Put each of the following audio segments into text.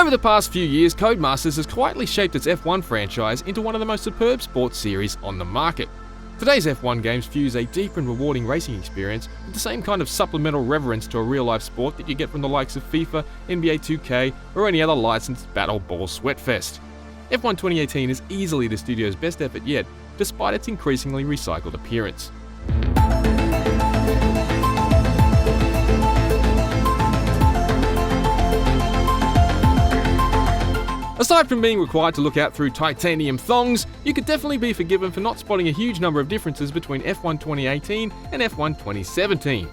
Over the past few years, Codemasters has quietly shaped its F1 franchise into one of the most superb sports series on the market. Today's F1 games fuse a deep and rewarding racing experience with the same kind of supplemental reverence to a real-life sport that you get from the likes of FIFA, NBA 2K, or any other licensed battle ball sweatfest. F1 2018 is easily the studio's best effort yet, despite its increasingly recycled appearance. Aside from being required to look out through titanium thongs, you could definitely be forgiven for not spotting a huge number of differences between F1 2018 and F1 2017.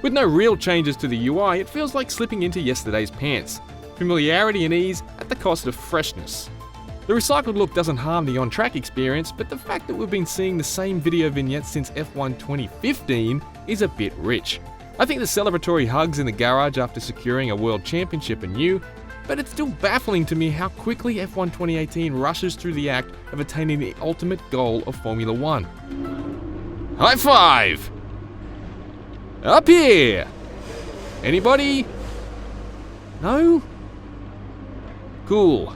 With no real changes to the UI, it feels like slipping into yesterday's pants. Familiarity and ease at the cost of freshness. The recycled look doesn't harm the on-track experience, but the fact that we've been seeing the same video vignettes since F1 2015 is a bit rich. I think the celebratory hugs in the garage after securing a world championship are new, but it's still baffling to me how quickly F1 2018 rushes through the act of attaining the ultimate goal of Formula One. High five! Up here! Anybody? No? Cool.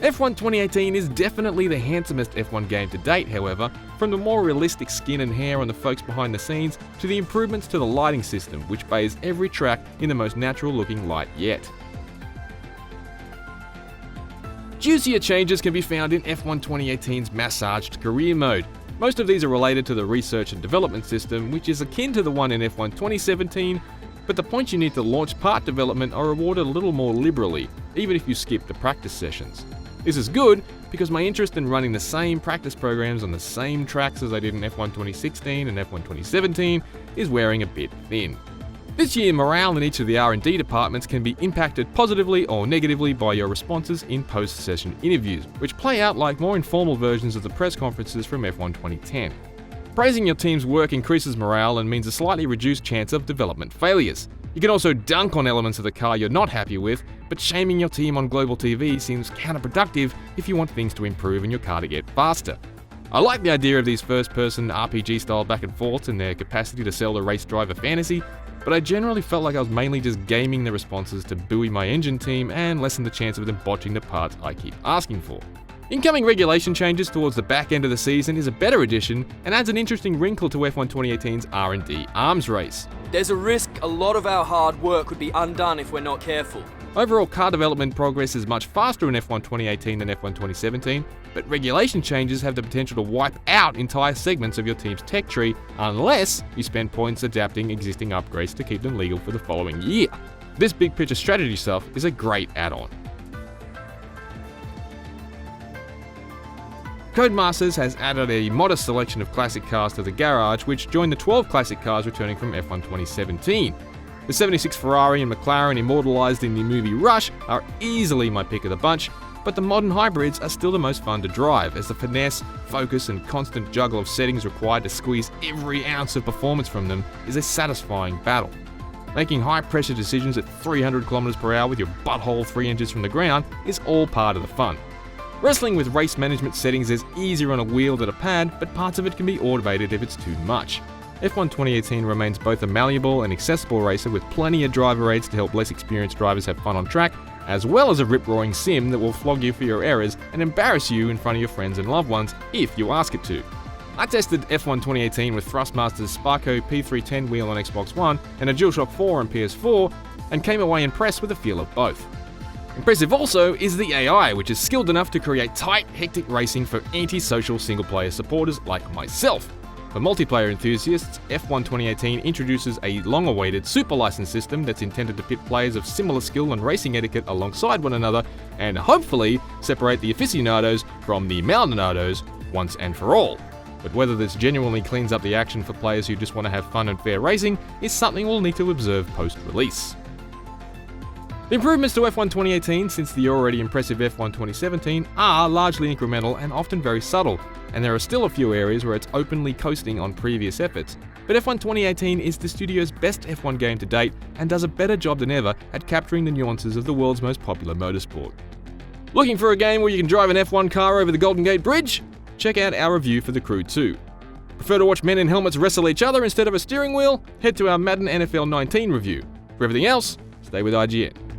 F1 2018 is definitely the handsomest F1 game to date, however, from the more realistic skin and hair on the folks behind the scenes to the improvements to the lighting system, which bathes every track in the most natural looking light yet. Juicier changes can be found in F1 2018's massaged career mode. Most of these are related to the research and development system, which is akin to the one in F1 2017, but the points you need to launch part development are awarded a little more liberally, even if you skip the practice sessions. This is good because my interest in running the same practice programs on the same tracks as I did in F1 2016 and F1 2017 is wearing a bit thin. This year, morale in each of the R&D departments can be impacted positively or negatively by your responses in post-session interviews, which play out like more informal versions of the press conferences from F1 2010. Praising your team's work increases morale and means a slightly reduced chance of development failures. You can also dunk on elements of the car you're not happy with, but shaming your team on global TV seems counterproductive if you want things to improve and your car to get faster. I like the idea of these first-person RPG-style back and forths and their capacity to sell the race driver fantasy, but I generally felt like I was mainly just gaming the responses to buoy my engine team and lessen the chance of them botching the parts I keep asking for. Incoming regulation changes towards the back end of the season is a better addition and adds an interesting wrinkle to F1 2018's R&D arms race. There's a risk a lot of our hard work could be undone if we're not careful. Overall car development progress is much faster in F1 2018 than F1 2017, but regulation changes have the potential to wipe out entire segments of your team's tech tree unless you spend points adapting existing upgrades to keep them legal for the following year. This big picture strategy stuff is a great add-on. Codemasters has added a modest selection of classic cars to the garage, which join the 12 classic cars returning from F1 2017. The 76 Ferrari and McLaren immortalised in the movie Rush are easily my pick of the bunch, but the modern hybrids are still the most fun to drive, as the finesse, focus and constant juggle of settings required to squeeze every ounce of performance from them is a satisfying battle. Making high-pressure decisions at 300 km/h with your butthole 3 inches from the ground is all part of the fun. Wrestling with race management settings is easier on a wheel than a pad, but parts of it can be automated if it's too much. F1 2018 remains both a malleable and accessible racer with plenty of driver aids to help less experienced drivers have fun on track, as well as a rip-roaring sim that will flog you for your errors and embarrass you in front of your friends and loved ones if you ask it to. I tested F1 2018 with Thrustmaster's Sparco P310 wheel on Xbox One and a DualShock 4 on PS4 and came away impressed with the feel of both. Impressive also is the AI, which is skilled enough to create tight, hectic racing for anti-social single-player supporters like myself. For multiplayer enthusiasts, F1 2018 introduces a long-awaited super license system that's intended to pit players of similar skill and racing etiquette alongside one another and hopefully separate the aficionados from the maldonados once and for all. But whether this genuinely cleans up the action for players who just want to have fun and fair racing is something we'll need to observe post-release. The improvements to F1 2018 since the already impressive F1 2017 are largely incremental and often very subtle, and there are still a few areas where it's openly coasting on previous efforts. But F1 2018 is the studio's best F1 game to date and does a better job than ever at capturing the nuances of the world's most popular motorsport. Looking for a game where you can drive an F1 car over the Golden Gate Bridge? Check out our review for The Crew 2. Prefer to watch men in helmets wrestle each other instead of a steering wheel? Head to our Madden NFL 19 review. For everything else, stay with IGN.